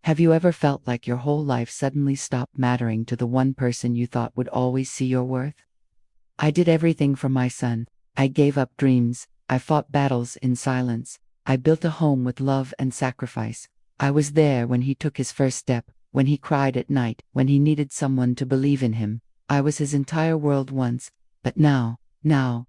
Have you ever felt like your whole life suddenly stopped mattering to the one person you thought would always see your worth? I did everything for my son. I gave up dreams. I fought battles in silence. I built a home with love and sacrifice. I was there when he took his first step, when he cried at night, when he needed someone to believe in him. I was his entire world once, but now,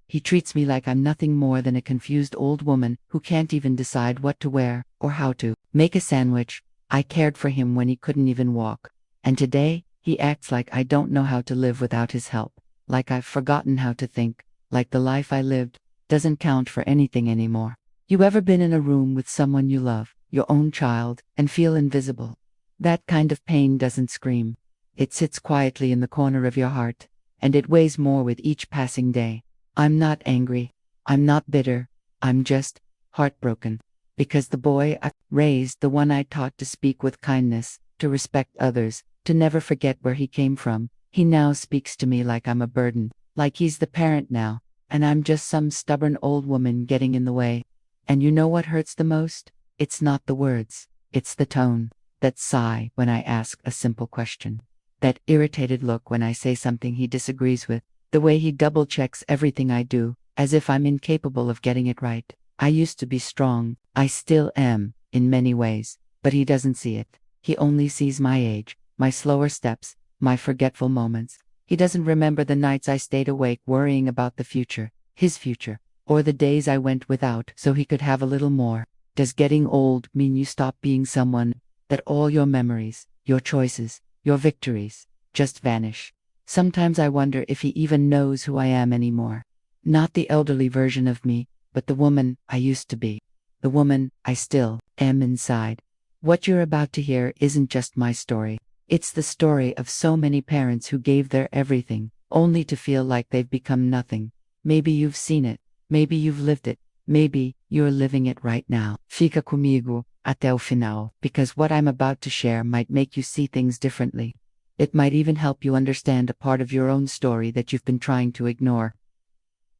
he treats me like I'm nothing more than a confused old woman who can't even decide what to wear or how to make a sandwich. I cared for him when he couldn't even walk. And today, he acts like I don't know how to live without his help, like I've forgotten how to think, like the life I lived doesn't count for anything anymore. You ever been in a room with someone you love, your own child, and feel invisible? That kind of pain doesn't scream. It sits quietly in the corner of your heart, and it weighs more with each passing day. I'm not angry. I'm not bitter. I'm just heartbroken. Because the boy I raised, the one I taught to speak with kindness, to respect others, to never forget where he came from, he now speaks to me like I'm a burden, like he's the parent now, and I'm just some stubborn old woman getting in the way. And you know what hurts the most? It's not the words, it's the tone, that sigh when I ask a simple question, that irritated look when I say something he disagrees with, the way he double-checks everything I do, as if I'm incapable of getting it right. I used to be strong. I still am, in many ways, but he doesn't see it. He only sees my age, my slower steps, my forgetful moments. He doesn't remember the nights I stayed awake worrying about the future, his future, or the days I went without so he could have a little more. Does getting old mean you stop being someone, that all your memories, your choices, your victories, just vanish? Sometimes I wonder if he even knows who I am anymore. Not the elderly version of me, but the woman I used to be. The woman I still am inside. What you're about to hear isn't just my story. It's the story of so many parents who gave their everything, only to feel like they've become nothing. Maybe you've seen it. Maybe you've lived it. Maybe you're living it right now. Fica comigo até o final, because what I'm about to share might make you see things differently. It might even help you understand a part of your own story that you've been trying to ignore.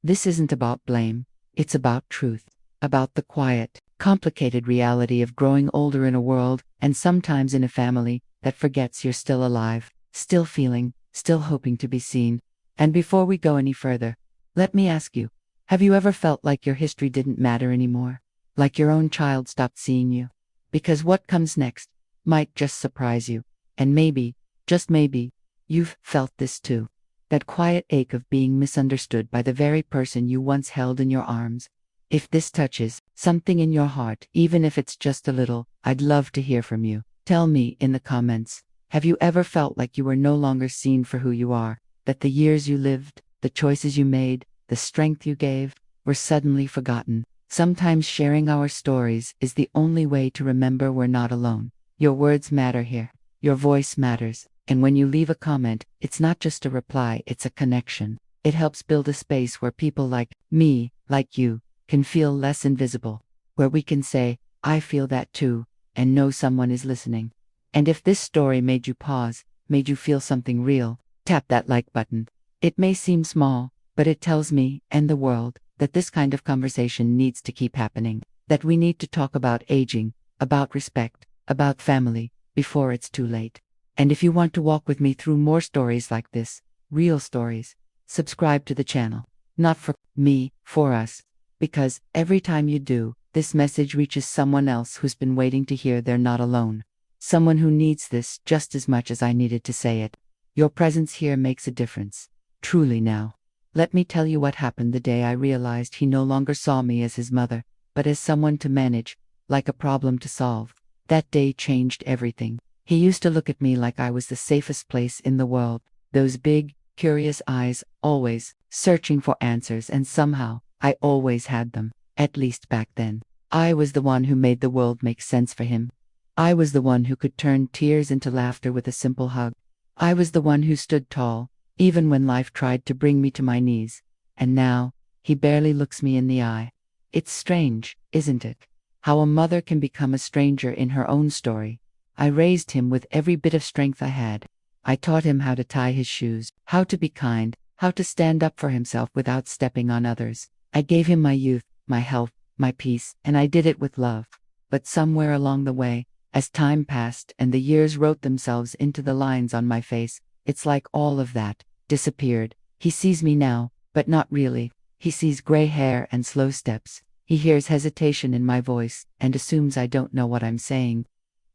This isn't about blame. It's about truth, about the quiet, complicated reality of growing older in a world, and sometimes in a family, that forgets you're still alive, still feeling, still hoping to be seen. And before we go any further, let me ask you, have you ever felt like your history didn't matter anymore? Like your own child stopped seeing you? Because what comes next might just surprise you. And maybe, just maybe, you've felt this too. That quiet ache of being misunderstood by the very person you once held in your arms. If this touches something in your heart, even if it's just a little, I'd love to hear from you. Tell me in the comments, have you ever felt like you were no longer seen for who you are? That the years you lived, the choices you made, the strength you gave, were suddenly forgotten? Sometimes sharing our stories is the only way to remember we're not alone. Your words matter here. Your voice matters. And when you leave a comment, it's not just a reply, it's a connection. It helps build a space where people like me, like you, can feel less invisible. Where we can say, I feel that too, and know someone is listening. And if this story made you pause, made you feel something real, tap that like button. It may seem small, but it tells me, and the world, that this kind of conversation needs to keep happening. That we need to talk about aging, about respect, about family, before it's too late. And if you want to walk with me through more stories like this, real stories, subscribe to the channel. Not for me, for us. Because every time you do, this message reaches someone else who's been waiting to hear they're not alone. Someone who needs this just as much as I needed to say it. Your presence here makes a difference. Truly now. Let me tell you what happened the day I realized he no longer saw me as his mother, but as someone to manage, like a problem to solve. That day changed everything. He used to look at me like I was the safest place in the world. Those big, curious eyes, always searching for answers, and somehow, I always had them, at least back then. I was the one who made the world make sense for him. I was the one who could turn tears into laughter with a simple hug. I was the one who stood tall, even when life tried to bring me to my knees. And now, he barely looks me in the eye. It's strange, isn't it? How a mother can become a stranger in her own story. I raised him with every bit of strength I had. I taught him how to tie his shoes, how to be kind, how to stand up for himself without stepping on others. I gave him my youth, my health, my peace, and I did it with love. But somewhere along the way, As time passed and the years wrote themselves into the lines on my face, it's like all of that disappeared. He sees me now, but not really. He sees gray hair and slow steps. He hears hesitation in my voice and assumes I don't know what I'm saying.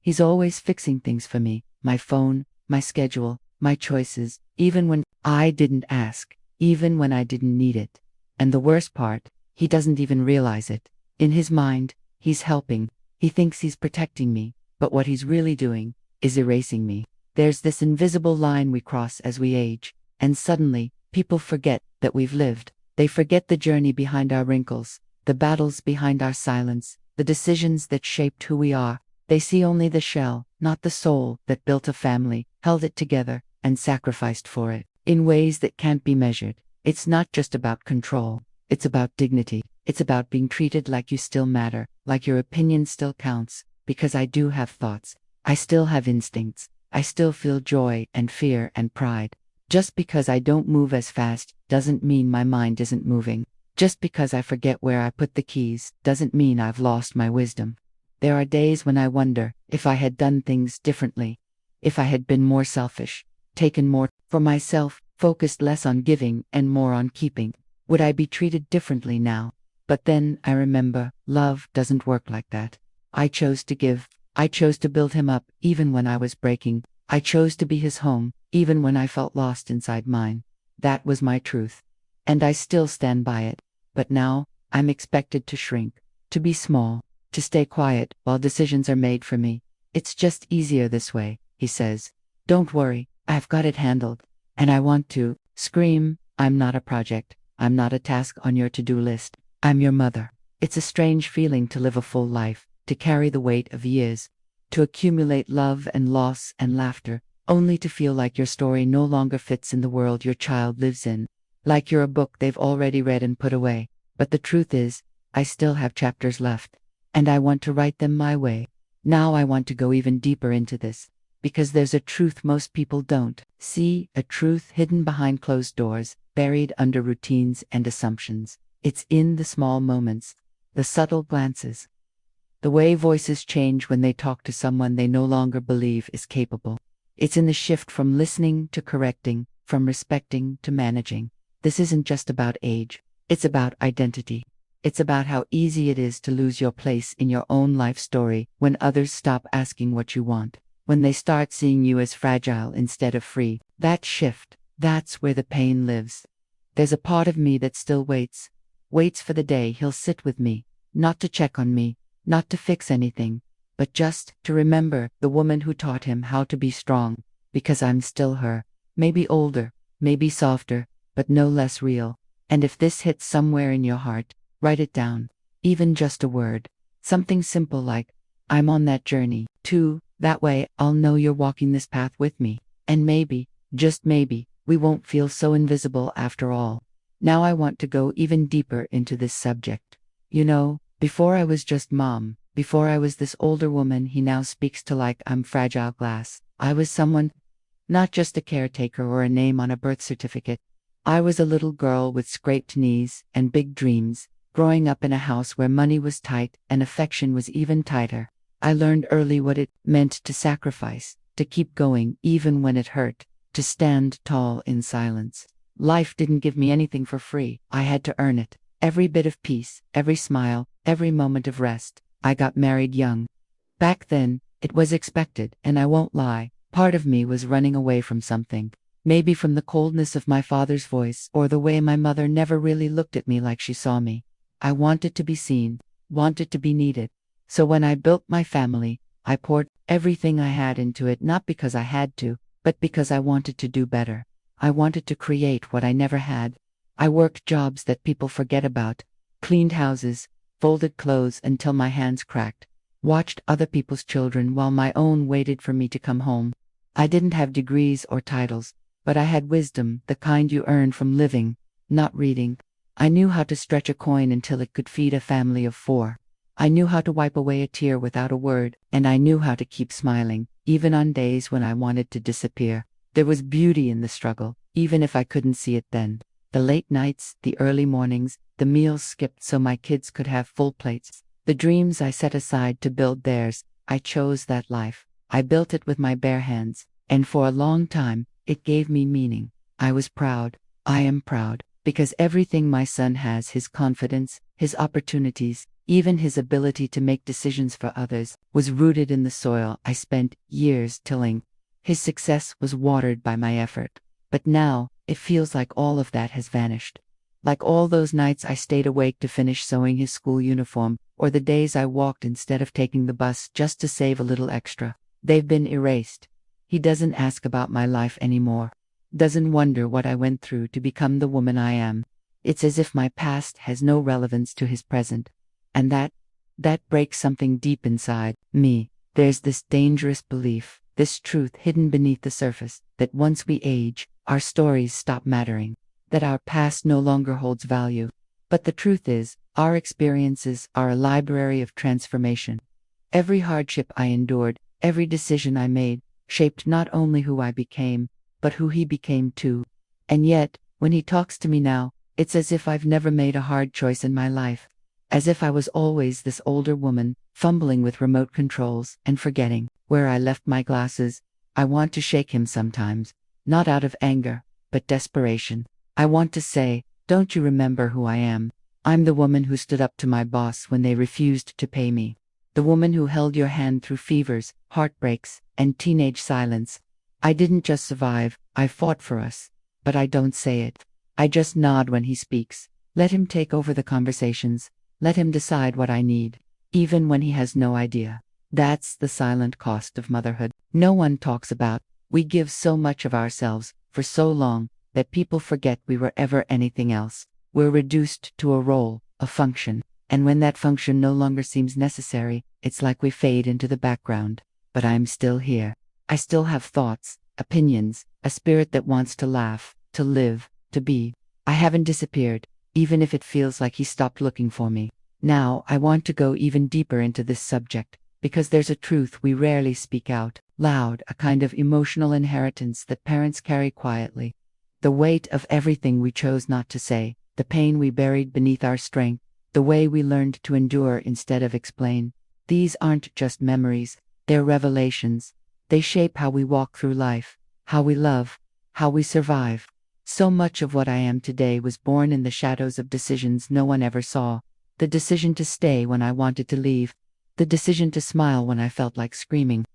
He's always fixing things for me, my phone, my schedule, my choices, even when I didn't ask, even when I didn't need it. And the worst part, he doesn't even realize it. In his mind, he's helping. He thinks he's protecting me, but what he's really doing is erasing me. There's this invisible line we cross as we age, and suddenly, people forget that we've lived. They forget the journey behind our wrinkles, the battles behind our silence, the decisions that shaped who we are. They see only the shell, not the soul that built a family, held it together, and sacrificed for it, in ways that can't be measured. It's not just about control. It's about dignity. It's about being treated like you still matter, like your opinion still counts, because I do have thoughts. I still have instincts. I still feel joy and fear and pride. Just because I don't move as fast doesn't mean my mind isn't moving. Just because I forget where I put the keys doesn't mean I've lost my wisdom. There are days when I wonder if I had done things differently, if I had been more selfish, taken more for myself, focused less on giving and more on keeping. Would I be treated differently now? But then I remember, love doesn't work like that. I chose to give. I chose to build him up even when I was breaking. I chose to be his home even when I felt lost inside mine. That was my truth. And I still stand by it. But now, I'm expected to shrink, to be small, to stay quiet while decisions are made for me. It's just easier this way, he says. Don't worry, I've got it handled. And I want to scream, I'm not a project. I'm not a task on your to-do list. I'm your mother. It's a strange feeling to live a full life, to carry the weight of years, to accumulate love and loss and laughter, only to feel like your story no longer fits in the world your child lives in. Like you're a book they've already read and put away. But the truth is, I still have chapters left. And I want to write them my way. Now I want to go even deeper into this. Because there's a truth most people don't see, a truth hidden behind closed doors, buried under routines and assumptions. It's in the small moments, the subtle glances, the way voices change when they talk to someone they no longer believe is capable. It's in the shift from listening to correcting, from respecting to managing. This isn't just about age. It's about identity. It's about how easy it is to lose your place in your own life story when others stop asking what you want, when they start seeing you as fragile instead of free. That shift, that's where the pain lives. There's a part of me that still waits for the day he'll sit with me, not to check on me, not to fix anything, but just to remember the woman who taught him how to be strong, because I'm still her, maybe older, maybe softer, but no less real. And if this hits somewhere in your heart, write it down, even just a word, something simple like, I'm on that journey, too. That way I'll know you're walking this path with me, and maybe, just maybe, we won't feel so invisible after all. Now I want to go even deeper into this subject. You know, before I was just mom, before I was this older woman he now speaks to like I'm fragile glass, I was someone, not just a caretaker or a name on a birth certificate. I was a little girl with scraped knees and big dreams, growing up in a house where money was tight and affection was even tighter. I learned early what it meant to sacrifice, to keep going even when it hurt, to stand tall in silence. Life didn't give me anything for free. I had to earn it. Every bit of peace, every smile, every moment of rest. I got married young. Back then, it was expected, and I won't lie, part of me was running away from something. Maybe from the coldness of my father's voice or the way my mother never really looked at me like she saw me. I wanted to be seen, wanted to be needed. So when I built my family, I poured everything I had into it, not because I had to, but because I wanted to do better. I wanted to create what I never had. I worked jobs that people forget about, cleaned houses, folded clothes until my hands cracked, watched other people's children while my own waited for me to come home. I didn't have degrees or titles, but I had wisdom, the kind you earn from living, not reading. I knew how to stretch a coin until it could feed a family of 4. I knew how to wipe away a tear without a word, and I knew how to keep smiling, even on days when I wanted to disappear. There was beauty in the struggle, even if I couldn't see it then. The late nights, the early mornings, the meals skipped so my kids could have full plates, the dreams I set aside to build theirs. I chose that life. I built it with my bare hands, and for a long time, it gave me meaning. I was proud. I am proud, because everything my son has, his confidence, his opportunities, even his ability to make decisions for others, was rooted in the soil I spent years tilling. His success was watered by my effort. But now, it feels like all of that has vanished. Like all those nights I stayed awake to finish sewing his school uniform, or the days I walked instead of taking the bus just to save a little extra. They've been erased. He doesn't ask about my life anymore. Doesn't wonder what I went through to become the woman I am. It's as if my past has no relevance to his present. And that breaks something deep inside me. There's this dangerous belief, this truth hidden beneath the surface, that once we age, our stories stop mattering, that our past no longer holds value. But the truth is, our experiences are a library of transformation. Every hardship I endured, every decision I made, shaped not only who I became, but who he became too. And yet, when he talks to me now, it's as if I've never made a hard choice in my life. As if I was always this older woman, fumbling with remote controls and forgetting where I left my glasses. I want to shake him sometimes, not out of anger, but desperation. I want to say, don't you remember who I am? I'm the woman who stood up to my boss when they refused to pay me. The woman who held your hand through fevers, heartbreaks, and teenage silence. I didn't just survive, I fought for us. But I don't say it. I just nod when he speaks. Let him take over the conversations. Let him decide what I need, even when he has no idea. That's the silent cost of motherhood. No one talks about. We give so much of ourselves, for so long, that people forget we were ever anything else. We're reduced to a role, a function, and when that function no longer seems necessary, it's like we fade into the background. But I'm still here. I still have thoughts, opinions, a spirit that wants to laugh, to live, to be. I haven't disappeared, even if it feels like he stopped looking for me. Now, I want to go even deeper into this subject, because there's a truth we rarely speak out loud, a kind of emotional inheritance that parents carry quietly. The weight of everything we chose not to say, the pain we buried beneath our strength, the way we learned to endure instead of explain. These aren't just memories, they're revelations. They shape how we walk through life, how we love, how we survive. So much of what I am today was born in the shadows of decisions no one ever saw. The decision to stay when I wanted to leave. The decision to smile when I felt like screaming.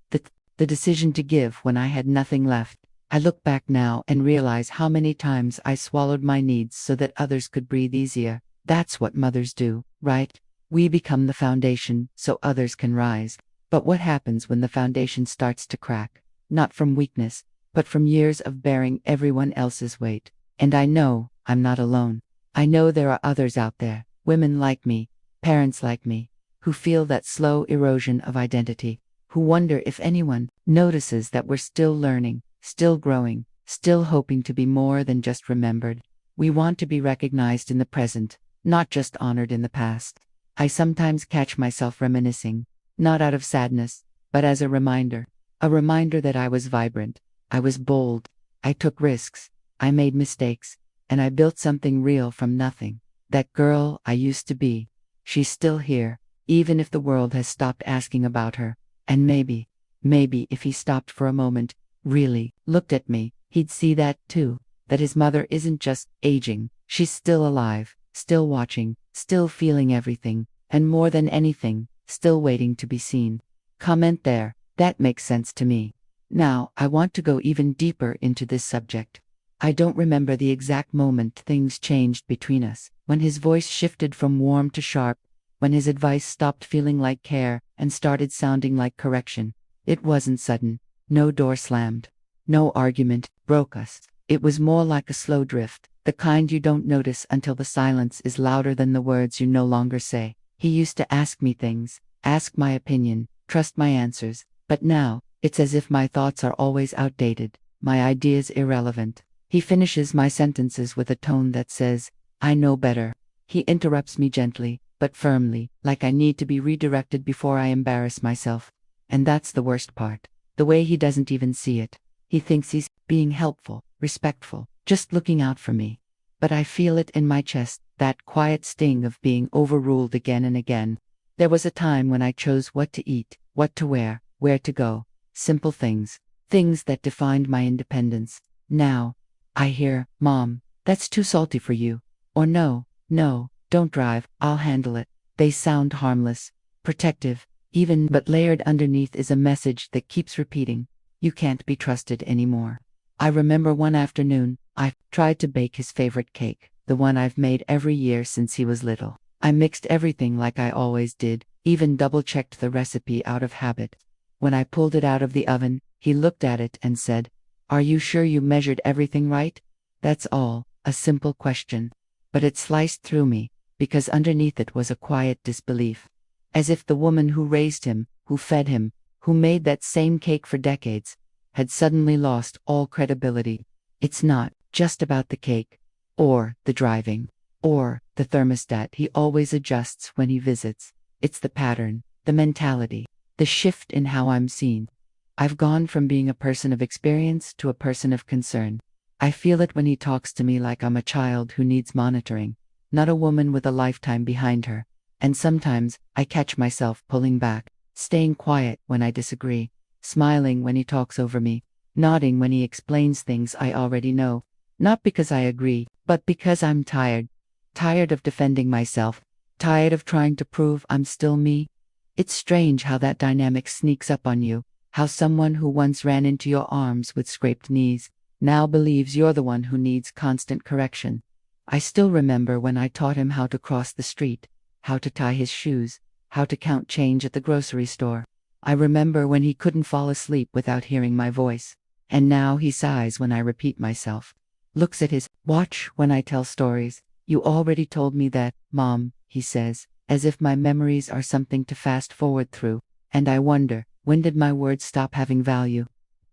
The decision to give when I had nothing left. I look back now and realize how many times I swallowed my needs so that others could breathe easier. That's what mothers do, right? We become the foundation so others can rise. But what happens when the foundation starts to crack? Not from weakness, but from years of bearing everyone else's weight. And I know I'm not alone. I know there are others out there, women like me, parents like me, who feel that slow erosion of identity, who wonder if anyone notices that we're still learning, still growing, still hoping to be more than just remembered. We want to be recognized in the present, not just honored in the past. I sometimes catch myself reminiscing, not out of sadness, but as a reminder that I was vibrant, I was bold, I took risks, I made mistakes, and I built something real from nothing. That girl I used to be, she's still here, even if the world has stopped asking about her. And maybe if he stopped for a moment, really looked at me, he'd see that too, that his mother isn't just aging, she's still alive, still watching, still feeling everything, and more than anything, still waiting to be seen. Comment there, that makes sense to me. Now, I want to go even deeper into this subject. I don't remember the exact moment things changed between us, when his voice shifted from warm to sharp, when his advice stopped feeling like care and started sounding like correction. It wasn't sudden. No door slammed. No argument broke us. It was more like a slow drift, the kind you don't notice until the silence is louder than the words you no longer say. He used to ask me things, ask my opinion, trust my answers, but now, it's as if my thoughts are always outdated, my ideas irrelevant. He finishes my sentences with a tone that says, I know better. He interrupts me gently, but firmly, like I need to be redirected before I embarrass myself. And that's the worst part. The way he doesn't even see it. He thinks he's being helpful, respectful, just looking out for me. But I feel it in my chest, that quiet sting of being overruled again and again. There was a time when I chose what to eat, what to wear, where to go. Simple things. Things that defined my independence. Now, I hear, "Mom, that's too salty for you." Or "No, no, don't drive, I'll handle it." They sound harmless, protective, even, but layered underneath is a message that keeps repeating. You can't be trusted anymore. I remember one afternoon, I tried to bake his favorite cake, the one I've made every year since he was little. I mixed everything like I always did, even double-checked the recipe out of habit. When I pulled it out of the oven, he looked at it and said, "Are you sure you measured everything right?" That's all, a simple question. But it sliced through me, because underneath it was a quiet disbelief. As if the woman who raised him, who fed him, who made that same cake for decades, had suddenly lost all credibility. It's not just about the cake, or the driving, or the thermostat he always adjusts when he visits. It's the pattern, the mentality, the shift in how I'm seen. I've gone from being a person of experience to a person of concern. I feel it when he talks to me like I'm a child who needs monitoring, not a woman with a lifetime behind her. And sometimes I catch myself pulling back, staying quiet when I disagree, smiling when he talks over me, nodding when he explains things I already know. Not because I agree, but because I'm tired. Tired of defending myself. Tired of trying to prove I'm still me. It's strange how that dynamic sneaks up on you, how someone who once ran into your arms with scraped knees now believes you're the one who needs constant correction. I still remember when I taught him how to cross the street, how to tie his shoes, how to count change at the grocery store. I remember when he couldn't fall asleep without hearing my voice. And now he sighs when I repeat myself. Looks at his watch when I tell stories. "You already told me that, Mom," he says, as if my memories are something to fast forward through. And I wonder, when did my words stop having value?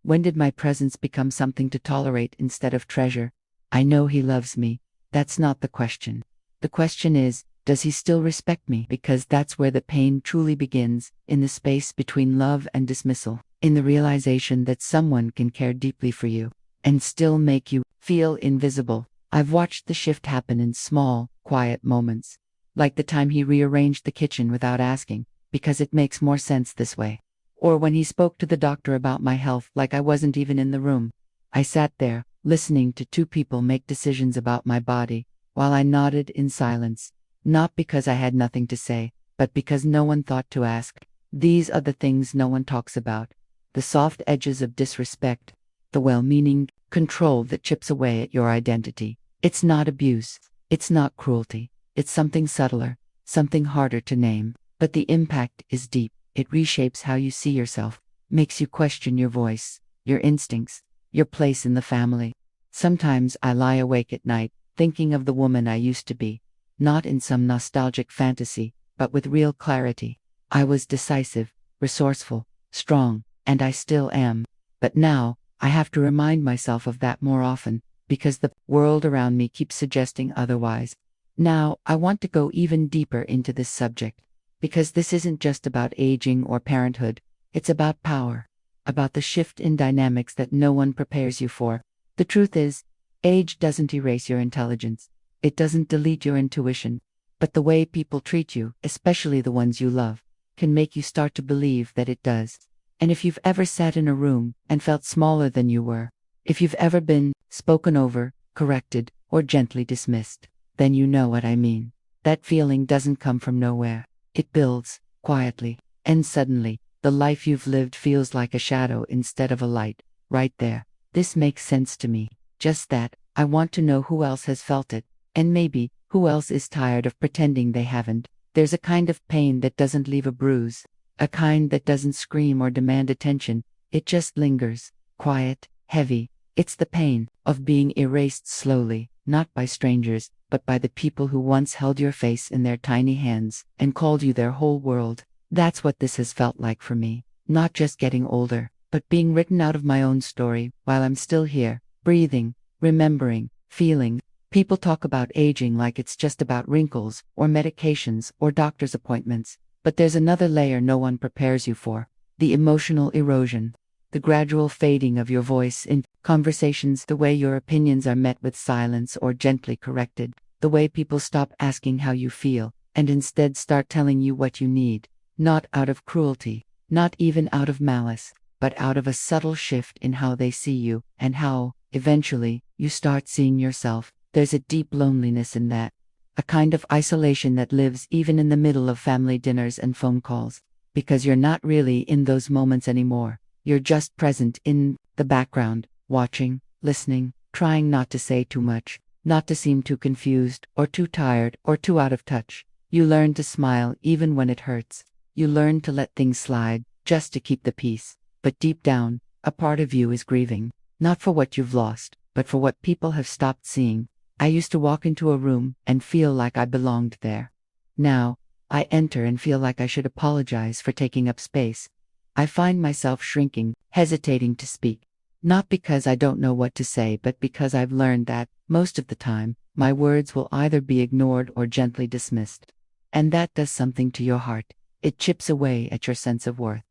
When did my presence become something to tolerate instead of treasure? I know he loves me. That's not the question. The question is, does he still respect me? Because that's where the pain truly begins, in the space between love and dismissal, in the realization that someone can care deeply for you and still make you feel invisible. I've watched the shift happen in small, quiet moments, like the time he rearranged the kitchen without asking, because it makes more sense this way. Or when he spoke to the doctor about my health like I wasn't even in the room. I sat there, listening to two people make decisions about my body, while I nodded in silence. Not because I had nothing to say, but because no one thought to ask. These are the things no one talks about. The soft edges of disrespect, the well-meaning control that chips away at your identity. It's not abuse. It's not cruelty. It's something subtler, something harder to name. But the impact is deep. It reshapes how you see yourself, makes you question your voice, your instincts, your place in the family. Sometimes I lie awake at night, thinking of the woman I used to be. Not in some nostalgic fantasy, but with real clarity. I was decisive, resourceful, strong, and I still am. But now, I have to remind myself of that more often, because the world around me keeps suggesting otherwise. Now, I want to go even deeper into this subject, because this isn't just about aging or parenthood, it's about power, about the shift in dynamics that no one prepares you for. The truth is, age doesn't erase your intelligence. It doesn't delete your intuition, but the way people treat you, especially the ones you love, can make you start to believe that it does. And if you've ever sat in a room and felt smaller than you were, if you've ever been spoken over, corrected, or gently dismissed, then you know what I mean. That feeling doesn't come from nowhere. It builds, quietly, and suddenly, the life you've lived feels like a shadow instead of a light, right there. This makes sense to me. Just that, I want to know who else has felt it. And maybe, who else is tired of pretending they haven't. There's a kind of pain that doesn't leave a bruise, a kind that doesn't scream or demand attention, it just lingers, quiet, heavy. It's the pain of being erased slowly, not by strangers, but by the people who once held your face in their tiny hands and called you their whole world. That's what this has felt like for me, not just getting older, but being written out of my own story while I'm still here, breathing, remembering, feeling. People talk about aging like it's just about wrinkles, or medications, or doctor's appointments. But there's another layer no one prepares you for. The emotional erosion. The gradual fading of your voice in conversations, the way your opinions are met with silence or gently corrected, the way people stop asking how you feel, and instead start telling you what you need. Not out of cruelty, not even out of malice, but out of a subtle shift in how they see you, and how, eventually, you start seeing yourself. There's a deep loneliness in that. A kind of isolation that lives even in the middle of family dinners and phone calls. Because you're not really in those moments anymore. You're just present in the background, watching, listening, trying not to say too much, not to seem too confused, or too tired, or too out of touch. You learn to smile even when it hurts. You learn to let things slide, just to keep the peace. But deep down, a part of you is grieving. Not for what you've lost, but for what people have stopped seeing. I used to walk into a room and feel like I belonged there. Now, I enter and feel like I should apologize for taking up space. I find myself shrinking, hesitating to speak. Not because I don't know what to say, but because I've learned that, most of the time, my words will either be ignored or gently dismissed. And that does something to your heart. It chips away at your sense of worth.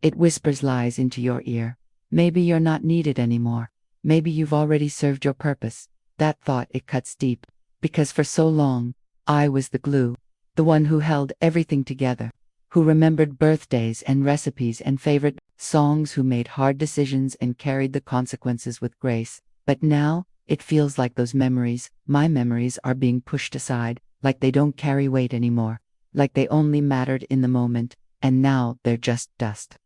It whispers lies into your ear. Maybe you're not needed anymore. Maybe you've already served your purpose. That thought, it cuts deep. Because for so long, I was the glue. The one who held everything together. Who remembered birthdays and recipes and favorite songs, who made hard decisions and carried the consequences with grace. But now, it feels like those memories, my memories, are being pushed aside, like they don't carry weight anymore. Like they only mattered in the moment, and now they're just dust.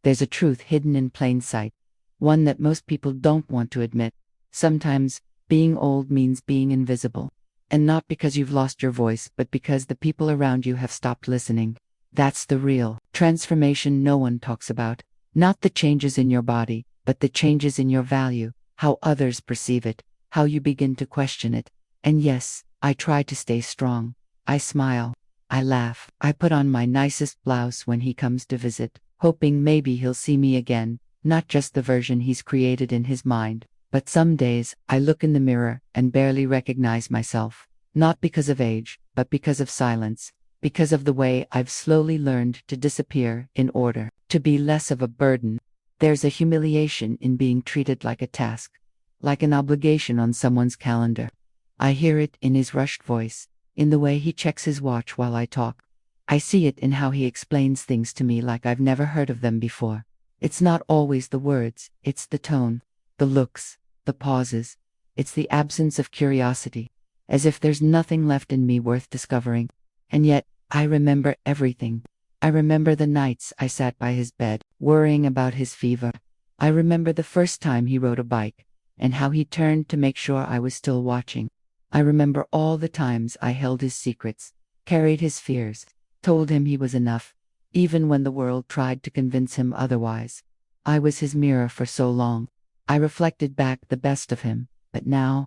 There's a truth hidden in plain sight. One that most people don't want to admit. Sometimes, being old means being invisible. And not because you've lost your voice, but because the people around you have stopped listening. That's the real transformation no one talks about. Not the changes in your body, but the changes in your value, how others perceive it, how you begin to question it. And yes, I try to stay strong. I smile. I laugh. I put on my nicest blouse when he comes to visit, hoping maybe he'll see me again, not just the version he's created in his mind. But some days, I look in the mirror and barely recognize myself. Not because of age, but because of silence. Because of the way I've slowly learned to disappear in order to be less of a burden. There's a humiliation in being treated like a task, like an obligation on someone's calendar. I hear it in his rushed voice, in the way he checks his watch while I talk. I see it in how he explains things to me like I've never heard of them before. It's not always the words, it's the tone, the looks, the pauses. It's the absence of curiosity, as if there's nothing left in me worth discovering. And yet, I remember everything. I remember the nights I sat by his bed, worrying about his fever. I remember the first time he rode a bike, and how he turned to make sure I was still watching. I remember all the times I held his secrets, carried his fears, told him he was enough, even when the world tried to convince him otherwise. I was his mirror for so long. I reflected back the best of him, but now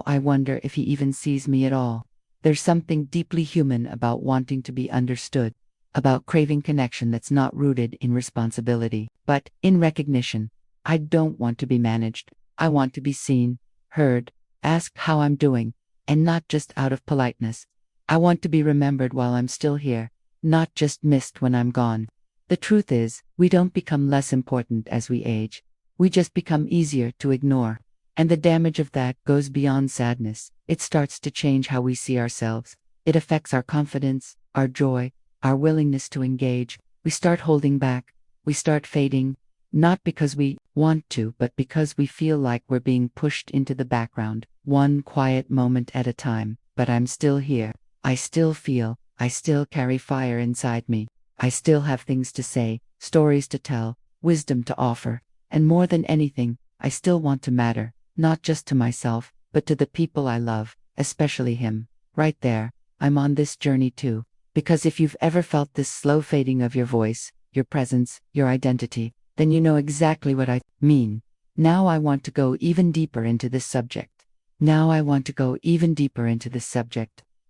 I wonder if he even sees me at all. There's something deeply human about wanting to be understood, about craving connection that's not rooted in responsibility, but in recognition. I don't want to be managed. I want to be seen, heard, asked how I'm doing, and not just out of politeness. I want to be remembered while I'm still here, not just missed when I'm gone. The truth is, we don't become less important as we age. We just become easier to ignore. And the damage of that goes beyond sadness. It starts to change how we see ourselves. It affects our confidence, our joy, our willingness to engage. We start holding back. We start fading. Not because we want to, but because we feel like we're being pushed into the background, one quiet moment at a time. But I'm still here. I still feel. I still carry fire inside me. I still have things to say, stories to tell, wisdom to offer. And more than anything, I still want to matter, not just to myself, but to the people I love, especially him. Right there, I'm on this journey too. Because if you've ever felt this slow fading of your voice, your presence, your identity, then you know exactly what I mean. Now I want to go even deeper into this subject.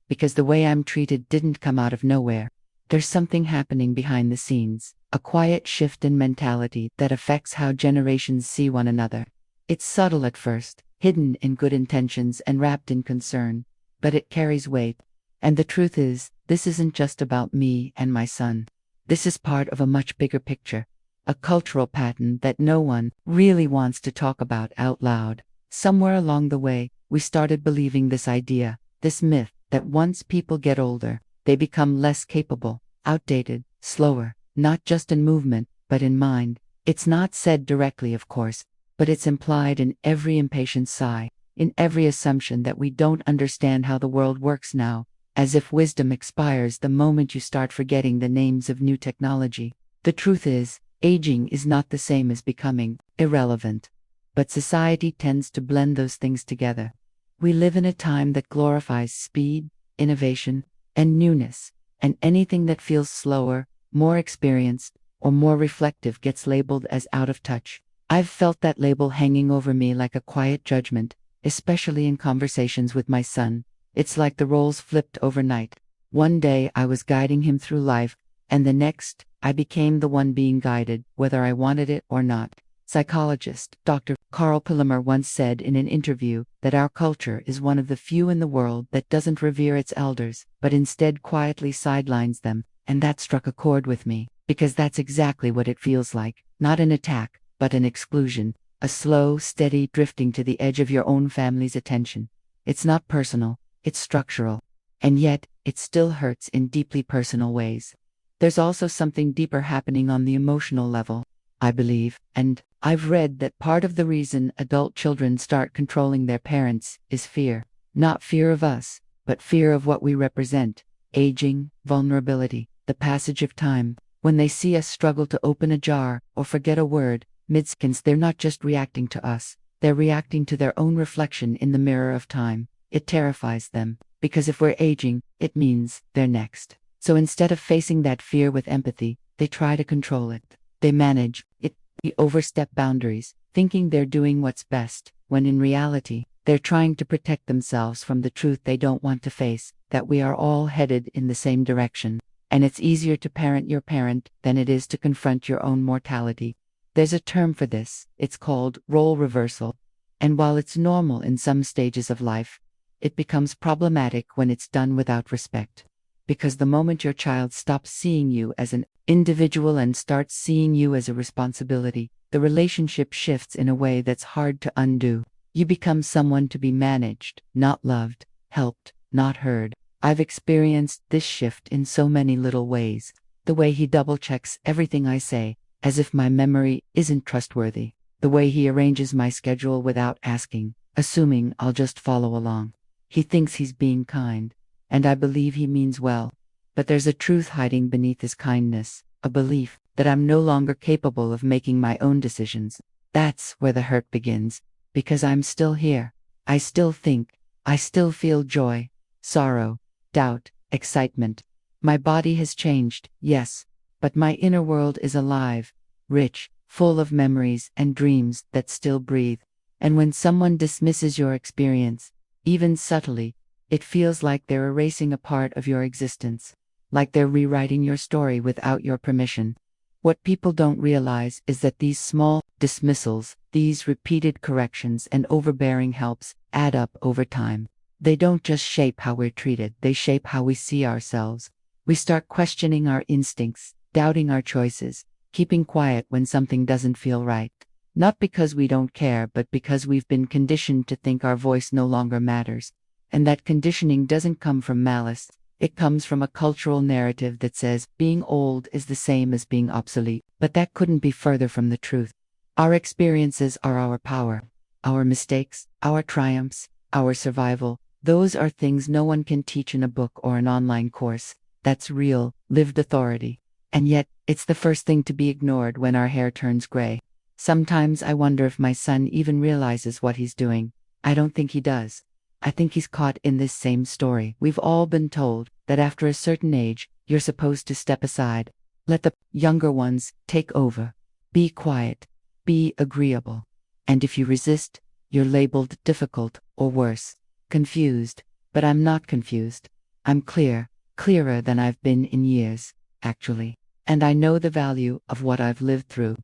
Because the way I'm treated didn't come out of nowhere. There's something happening behind the scenes, a quiet shift in mentality that affects how generations see one another. It's subtle at first, hidden in good intentions and wrapped in concern, but it carries weight. And the truth is, this isn't just about me and my son. This is part of a much bigger picture, a cultural pattern that no one really wants to talk about out loud. Somewhere along the way, we started believing this idea, this myth, that once people get older, they become less capable, outdated, slower, not just in movement, but in mind. It's not said directly, of course, but it's implied in every impatient sigh, in every assumption that we don't understand how the world works now, as if wisdom expires the moment you start forgetting the names of new technology. The truth is, aging is not the same as becoming irrelevant. But society tends to blend those things together. We live in a time that glorifies speed, innovation, and newness, and anything that feels slower, more experienced, or more reflective gets labeled as out of touch. I've felt that label hanging over me like a quiet judgment, especially in conversations with my son. It's like the roles flipped overnight. One day I was guiding him through life, and the next, I became the one being guided, whether I wanted it or not. Psychologist Dr. Carl Pillemer once said in an interview that our culture is one of the few in the world that doesn't revere its elders, but instead quietly sidelines them, and that struck a chord with me, because that's exactly what it feels like, not an attack, but an exclusion, a slow, steady drifting to the edge of your own family's attention. It's not personal, it's structural, and yet, it still hurts in deeply personal ways. There's also something deeper happening on the emotional level, I believe, and I've read that part of the reason adult children start controlling their parents is fear. Not fear of us, but fear of what we represent: aging, vulnerability, the passage of time. When they see us struggle to open a jar or forget a word mid-sentence, they're not just reacting to us, they're reacting to their own reflection in the mirror of time. It terrifies them, because if we're aging, it means they're next. So instead of facing that fear with empathy, they try to control it. They manage it. They overstep boundaries, thinking they're doing what's best, when in reality, they're trying to protect themselves from the truth they don't want to face, that we are all headed in the same direction. And it's easier to parent your parent than it is to confront your own mortality. There's a term for this. It's called role reversal. And while it's normal in some stages of life, it becomes problematic when it's done without respect. Because the moment your child stops seeing you as an individual and starts seeing you as a responsibility, the relationship shifts in a way that's hard to undo. You become someone to be managed, not loved, helped, not heard. I've experienced this shift in so many little ways. The way he double-checks everything I say, as if my memory isn't trustworthy. The way he arranges my schedule without asking, assuming I'll just follow along. He thinks he's being kind, and I believe he means well. But there's a truth hiding beneath his kindness, a belief that I'm no longer capable of making my own decisions. That's where the hurt begins, because I'm still here. I still think, I still feel joy, sorrow, doubt, excitement. My body has changed, yes, but my inner world is alive, rich, full of memories and dreams that still breathe. And when someone dismisses your experience, even subtly, it feels like they're erasing a part of your existence, like they're rewriting your story without your permission. What people don't realize is that these small dismissals, these repeated corrections and overbearing helps, add up over time. They don't just shape how we're treated, they shape how we see ourselves. We start questioning our instincts, doubting our choices, keeping quiet when something doesn't feel right. Not because we don't care, but because we've been conditioned to think our voice no longer matters. And that conditioning doesn't come from malice. It comes from a cultural narrative that says being old is the same as being obsolete. But that couldn't be further from the truth. Our experiences are our power. Our mistakes, our triumphs, our survival, those are things no one can teach in a book or an online course. That's real, lived authority. And yet, it's the first thing to be ignored when our hair turns gray. Sometimes I wonder if my son even realizes what he's doing. I don't think he does. I think he's caught in this same story. We've all been told that after a certain age, you're supposed to step aside. Let the younger ones take over. Be quiet. Be agreeable. And if you resist, you're labeled difficult, or worse, confused. But I'm not confused. I'm clear, clearer than I've been in years, actually. And I know the value of what I've lived through.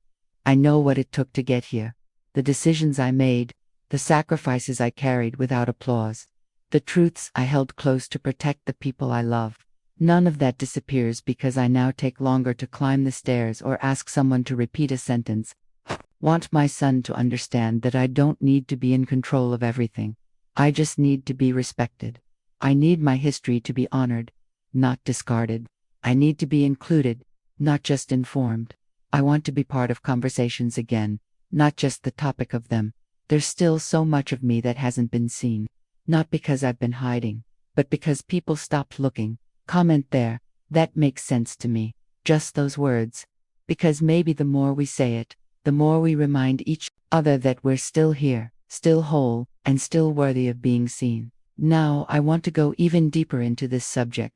I know what it took to get here. The decisions I made, the sacrifices I carried without applause, the truths I held close to protect the people I love. None of that disappears because I now take longer to climb the stairs or ask someone to repeat a sentence. Want my son to understand that I don't need to be in control of everything. I just need to be respected. I need my history to be honored, not discarded. I need to be included, not just informed. I want to be part of conversations again, not just the topic of them. There's still so much of me that hasn't been seen. Not because I've been hiding, but because people stopped looking. Comment there. That makes sense to me. Just those words. Because maybe the more we say it, the more we remind each other that we're still here, still whole, and still worthy of being seen. Now I want to go even deeper into this subject.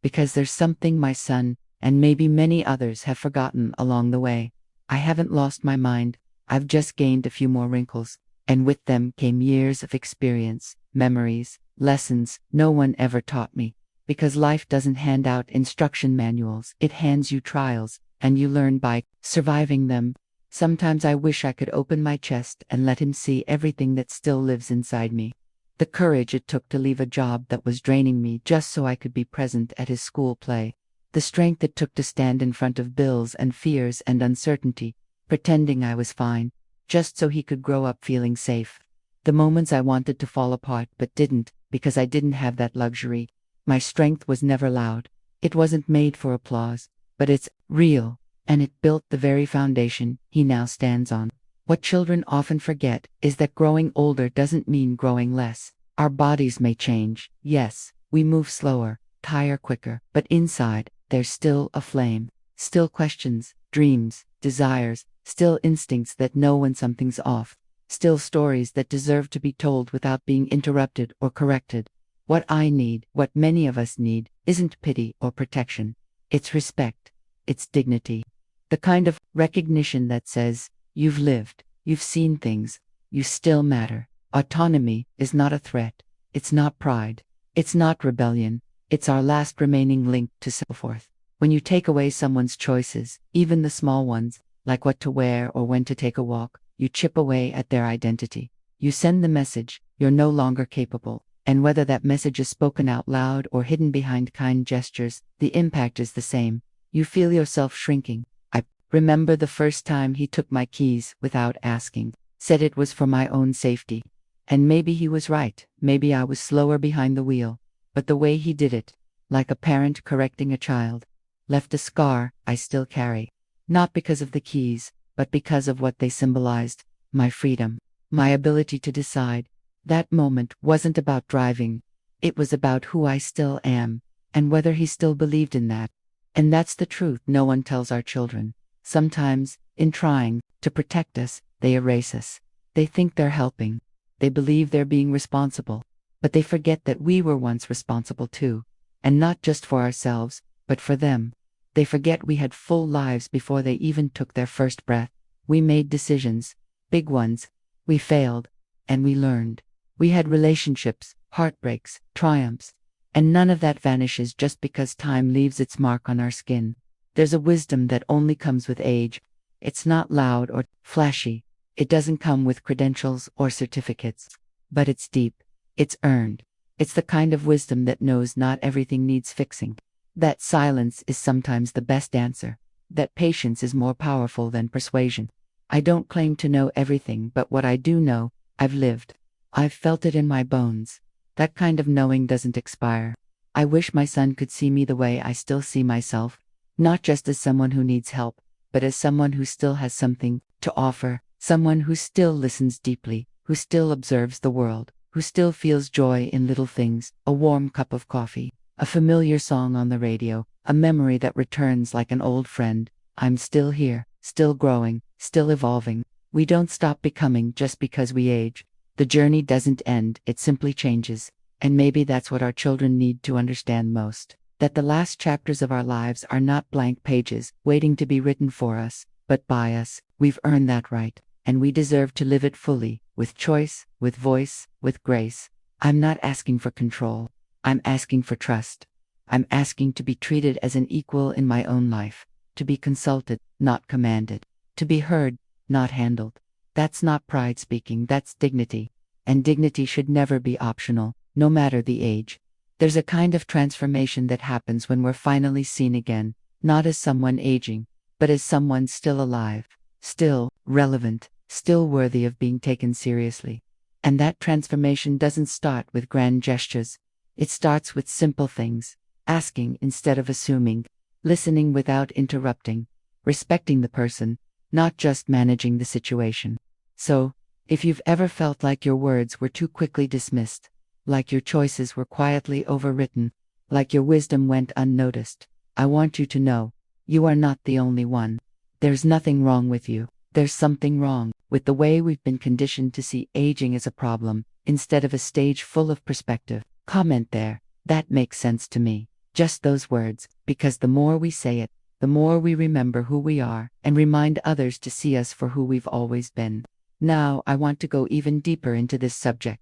Because there's something my son, and maybe many others, have forgotten along the way. I haven't lost my mind, I've just gained a few more wrinkles, and with them came years of experience, memories, lessons no one ever taught me. Because life doesn't hand out instruction manuals, it hands you trials, and you learn by surviving them. Sometimes I wish I could open my chest and let him see everything that still lives inside me. The courage it took to leave a job that was draining me just so I could be present at his school play. The strength it took to stand in front of bills and fears and uncertainty, pretending I was fine, just so he could grow up feeling safe. The moments I wanted to fall apart but didn't, because I didn't have that luxury. My strength was never loud. It wasn't made for applause, but it's real, and it built the very foundation he now stands on. What children often forget is that growing older doesn't mean growing less. Our bodies may change, yes, we move slower, tire quicker, but inside, there's still a flame, still questions, dreams, desires, still instincts that know when something's off, still stories that deserve to be told without being interrupted or corrected. What I need, what many of us need, isn't pity or protection. It's respect. It's dignity. The kind of recognition that says, you've lived, you've seen things, you still matter. Autonomy is not a threat. It's not pride. It's not rebellion. It's our last remaining link to self-worth. When you take away someone's choices, even the small ones, like what to wear or when to take a walk, you chip away at their identity. You send the message, you're no longer capable. And whether that message is spoken out loud or hidden behind kind gestures, the impact is the same. You feel yourself shrinking. I remember the first time he took my keys without asking, said it was for my own safety. And maybe he was right, maybe I was slower behind the wheel. But the way he did it, like a parent correcting a child, left a scar I still carry. Not because of the keys, but because of what they symbolized. My freedom, my ability to decide. That moment wasn't about driving. It was about who I still am, and whether he still believed in that. And that's the truth no one tells our children. Sometimes, in trying to protect us, they erase us. They think they're helping. They believe they're being responsible. But they forget that we were once responsible too. And not just for ourselves, but for them. They forget we had full lives before they even took their first breath. We made decisions, big ones. We failed, and we learned. We had relationships, heartbreaks, triumphs, and none of that vanishes just because time leaves its mark on our skin. There's a wisdom that only comes with age. It's not loud or flashy. It doesn't come with credentials or certificates. But it's deep. It's earned. It's the kind of wisdom that knows not everything needs fixing. That silence is sometimes the best answer. That patience is more powerful than persuasion. I don't claim to know everything, but what I do know, I've lived. I've felt it in my bones. That kind of knowing doesn't expire. I wish my son could see me the way I still see myself, not just as someone who needs help, but as someone who still has something to offer, someone who still listens deeply, who still observes the world, who still feels joy in little things, a warm cup of coffee, a familiar song on the radio, a memory that returns like an old friend. I'm still here, still growing, still evolving. We don't stop becoming just because we age. The journey doesn't end, it simply changes. And maybe that's what our children need to understand most. That the last chapters of our lives are not blank pages, waiting to be written for us, but by us. We've earned that right, and we deserve to live it fully, with choice, with voice, with grace. I'm not asking for control. I'm asking for trust. I'm asking to be treated as an equal in my own life. To be consulted, not commanded. To be heard, not handled. That's not pride speaking, that's dignity. And dignity should never be optional, no matter the age. There's a kind of transformation that happens when we're finally seen again, not as someone aging, but as someone still alive, still relevant, still worthy of being taken seriously. And that transformation doesn't start with grand gestures. It starts with simple things. asking instead of assuming, listening without interrupting, respecting the person, not just managing the situation. So, if you've ever felt like your words were too quickly dismissed, like your choices were quietly overwritten, like your wisdom went unnoticed, I want you to know, you are not the only one. There's nothing wrong with you. There's something wrong with the way we've been conditioned to see aging as a problem, instead of a stage full of perspective. Comment there. That makes sense to me. Just those words, because the more we say it, the more we remember who we are and remind others to see us for who we've always been. Now I want to go even deeper into this subject.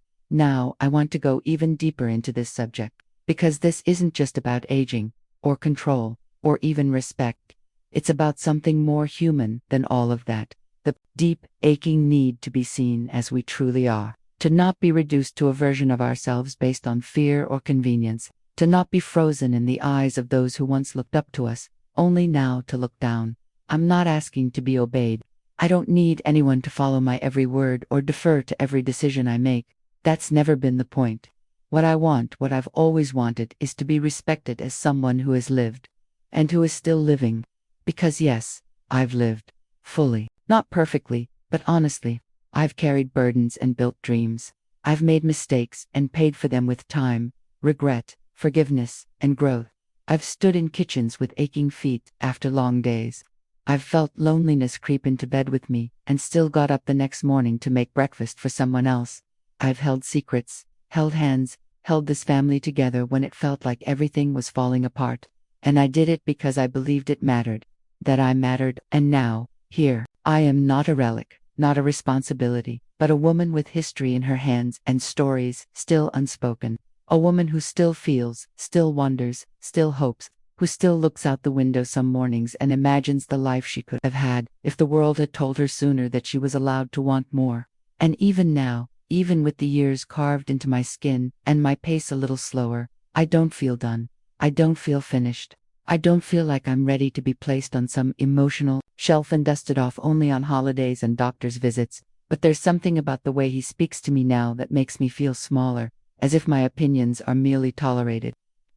Because this isn't just about aging, or control, or even respect. It's about something more human than all of that. The deep, aching need to be seen as we truly are. To not be reduced to a version of ourselves based on fear or convenience. To not be frozen in the eyes of those who once looked up to us, only now to look down. I'm not asking to be obeyed. I don't need anyone to follow my every word or defer to every decision I make. That's never been the point. What I want, what I've always wanted, is to be respected as someone who has lived. And who is still living. Because yes, I've lived. Fully. Not perfectly, but honestly. I've carried burdens and built dreams. I've made mistakes and paid for them with time, regret, forgiveness, and growth. I've stood in kitchens with aching feet after long days. I've felt loneliness creep into bed with me and still got up the next morning to make breakfast for someone else. I've held secrets, held hands, held this family together when it felt like everything was falling apart. And I did it because I believed it mattered, that I mattered, and now, here, I am not a relic, not a responsibility, but a woman with history in her hands and stories still unspoken. A woman who still feels, still wonders, still hopes, who still looks out the window some mornings and imagines the life she could have had if the world had told her sooner that she was allowed to want more. And even now, even with the years carved into my skin and my pace a little slower, I don't feel done. I don't feel finished. I don't feel like I'm ready to be placed on some emotional shelf and dusted off only on holidays and doctor's visits. But there's something about the way he speaks to me now that makes me feel smaller, as if my opinions are merely tolerated,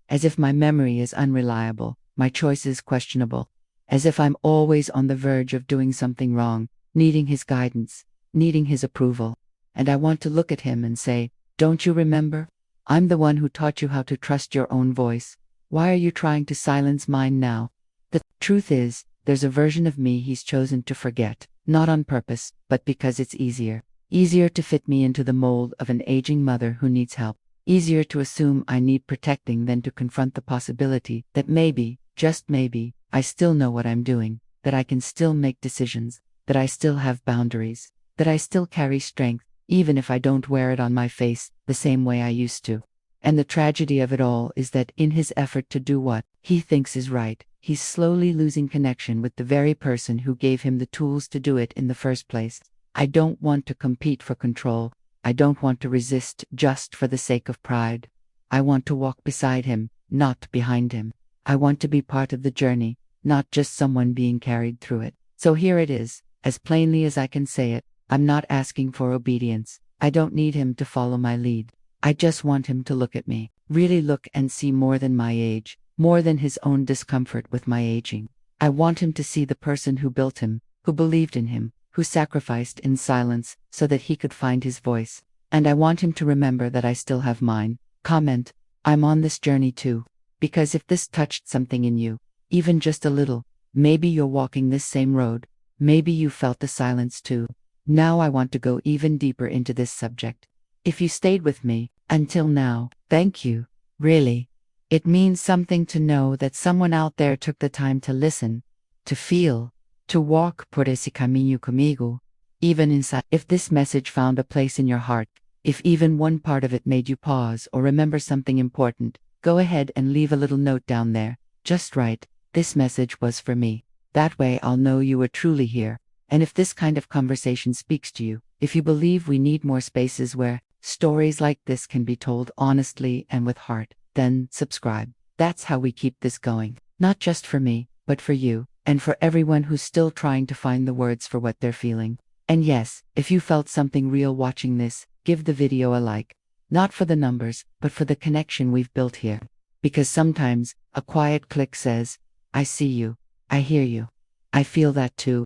as if my memory is unreliable, my choices questionable, as if I'm always on the verge of doing something wrong, needing his guidance, needing his approval. And I want to look at him and say, don't you remember? I'm the one who taught you how to trust your own voice. Why are you trying to silence mine now? The truth is, there's a version of me he's chosen to forget, not on purpose, but because it's easier. Easier to fit me into the mold of an aging mother who needs help. Easier to assume I need protecting than to confront the possibility that maybe, just maybe, I still know what I'm doing, that I can still make decisions, that I still have boundaries, that I still carry strength, even if I don't wear it on my face the same way I used to. And the tragedy of it all is that in his effort to do what he thinks is right, he's slowly losing connection with the very person who gave him the tools to do it in the first place. I don't want to compete for control. I don't want to resist just for the sake of pride. I want to walk beside him, not behind him. I want to be part of the journey, not just someone being carried through it. So here it is, as plainly as I can say it. I'm not asking for obedience. I don't need him to follow my lead. I just want him to look at me, really look and see more than my age, more than his own discomfort with my aging. I want him to see the person who built him, who believed in him, who sacrificed in silence so that he could find his voice. And I want him to remember that I still have mine. Comment, I'm on this journey too. Because if this touched something in you, even just a little, maybe you're walking this same road, maybe you felt the silence too. Now I want to go even deeper into this subject. If you stayed with me until now, thank you, really. It means something to know that someone out there took the time to listen, to feel, to walk por ese camino conmigo, even inside. If this message found a place in your heart, if even one part of it made you pause or remember something important, go ahead and leave a little note down there. Just write, this message was for me. That way I'll know you were truly here. And if this kind of conversation speaks to you, if you believe we need more spaces where stories like this can be told honestly and with heart, then subscribe. That's how we keep this going. Not just for me, but for you, and for everyone who's still trying to find the words for what they're feeling. And yes, if you felt something real watching this, give the video a like. Not for the numbers, but for the connection we've built here. Because sometimes, a quiet click says, I see you, I hear you, I feel that too.